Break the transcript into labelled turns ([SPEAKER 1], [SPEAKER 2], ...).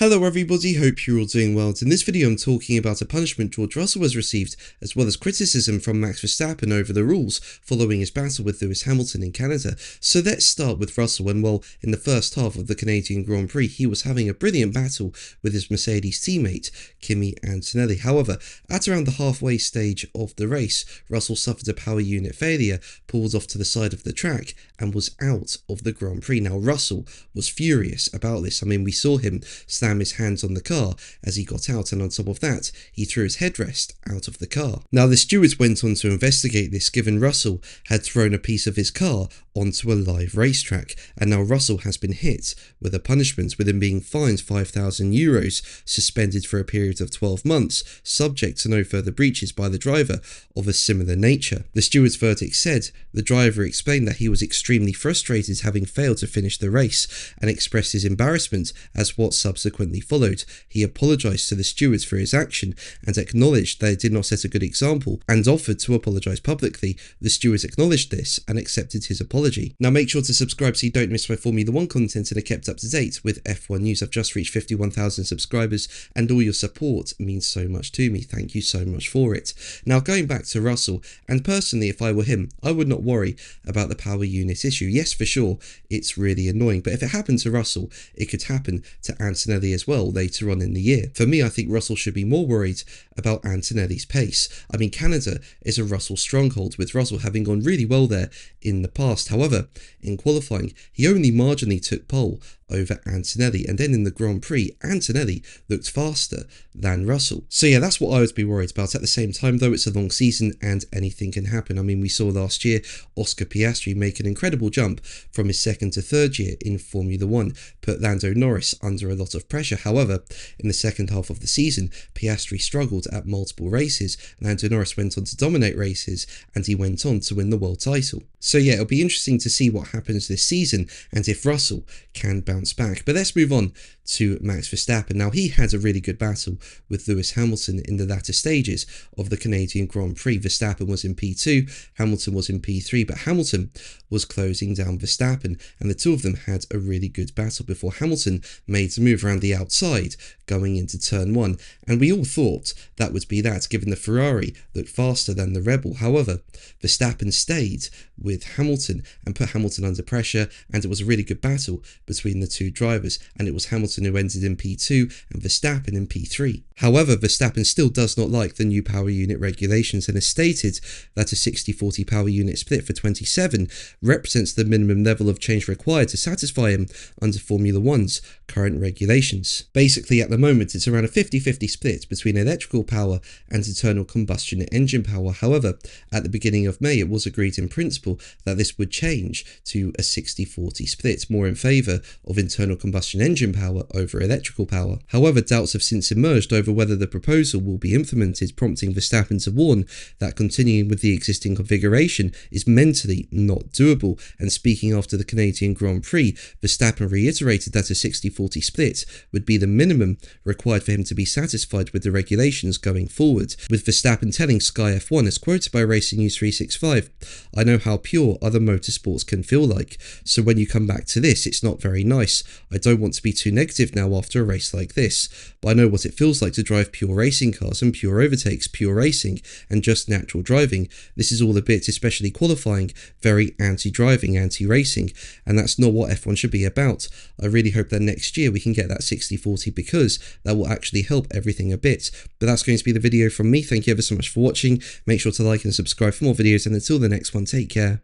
[SPEAKER 1] Hello everybody, hope you're all doing well. In this video I'm talking about a punishment George Russell has received, as well as criticism from Max Verstappen over the rules following his battle with Lewis Hamilton in Canada. So let's start with Russell, and well, in the first half of the Canadian Grand Prix he was having a brilliant battle with his Mercedes teammate Kimi Antonelli. However, at around the halfway stage of the race, Russell suffered a power unit failure, pulled off to the side of the track and was out of the Grand Prix. Now Russell was furious about this. I mean, we saw him slam his hands on the car as he got out, and on top of that he threw his headrest out of the car. Now the stewards went on to investigate this, given Russell had thrown a piece of his car onto a live racetrack, and now Russell has been hit with a punishment, with him being fined €5,000, suspended for a period of 12 months, subject to no further breaches by the driver of a similar nature. The stewards' verdict said the driver explained that he was extremely frustrated having failed to finish the race, and expressed his embarrassment as what subsequently followed. He apologised to the stewards for his action and acknowledged that it did not set a good example, and offered to apologise publicly. The stewards acknowledged this and accepted his apology. Now make sure to subscribe so you don't miss my Formula 1 content and are kept up to date with F1 news. I've just reached 51,000 subscribers and all your support means so much to me. Thank you so much for it. Now going back to Russell, and personally if I were him I would not worry about the power unit issue. Yes, for sure it's really annoying, but if it happened to Russell it could happen to Antonelli as well later on in the year. For me, I think Russell should be more worried about Antonelli's pace. I mean, Canada is a Russell stronghold, with Russell having gone really well there in the past. However, in qualifying he only marginally took pole over Antonelli, and then in the Grand Prix Antonelli looked faster than Russell. So yeah, that's what I would be worried about. At the same time though, it's a long season and anything can happen. I mean, we saw last year Oscar Piastri make an incredible jump from his second to third year in Formula 1, put Lando Norris under a lot of pressure. However, in the second half of the season Piastri struggled at multiple races. Lando Norris went on to dominate races and he went on to win the world title. So yeah, it'll be interesting to see what happens this season and if Russell can bounce back. But let's move on to Max Verstappen. Now he had a really good battle with Lewis Hamilton in the latter stages of the Canadian Grand Prix. Verstappen was in P2, Hamilton was in P3, but Hamilton was closing down Verstappen, and the two of them had a really good battle before Hamilton made the move around the outside going into turn 1, and we all thought that would be that, given the Ferrari looked faster than the Red Bull. However, Verstappen stayed with Hamilton and put Hamilton under pressure, and it was a really good battle between the two drivers, and it was Hamilton who ended in P2 and Verstappen in P3. However, Verstappen still does not like the new power unit regulations and has stated that a 60-40 power unit split for 27 represents the minimum level of change required to satisfy him under Formula 1's current regulations. Basically, at the moment it's around a 50-50 split between electrical power and internal combustion engine power. However, at the beginning of May it was agreed in principle that this would change to a 60-40 split, more in favour of internal combustion engine power over electrical power. However, doubts have since emerged over whether the proposal will be implemented, prompting Verstappen to warn that continuing with the existing configuration is mentally not doable. And speaking after the Canadian Grand Prix, Verstappen reiterated that a 60-40 split would be the minimum required for him to be satisfied with the regulations going forward, with Verstappen telling Sky F1, as quoted by Racing News 365, "I know how pure other motorsports can feel like, so when you come back to this it's not very nice. I don't want to be too negative now after a race like this, but I know what it feels like to drive pure racing cars and pure overtakes, pure racing and just natural driving. This is all a bit, especially qualifying, very anti-driving, anti-racing, and that's not what F1 should be about. I really hope that next year we can get that 60-40 because that will actually help everything a bit." But that's going to be the video from me. Thank you ever so much for watching. Make sure to like and subscribe for more videos, and until the next one, take care.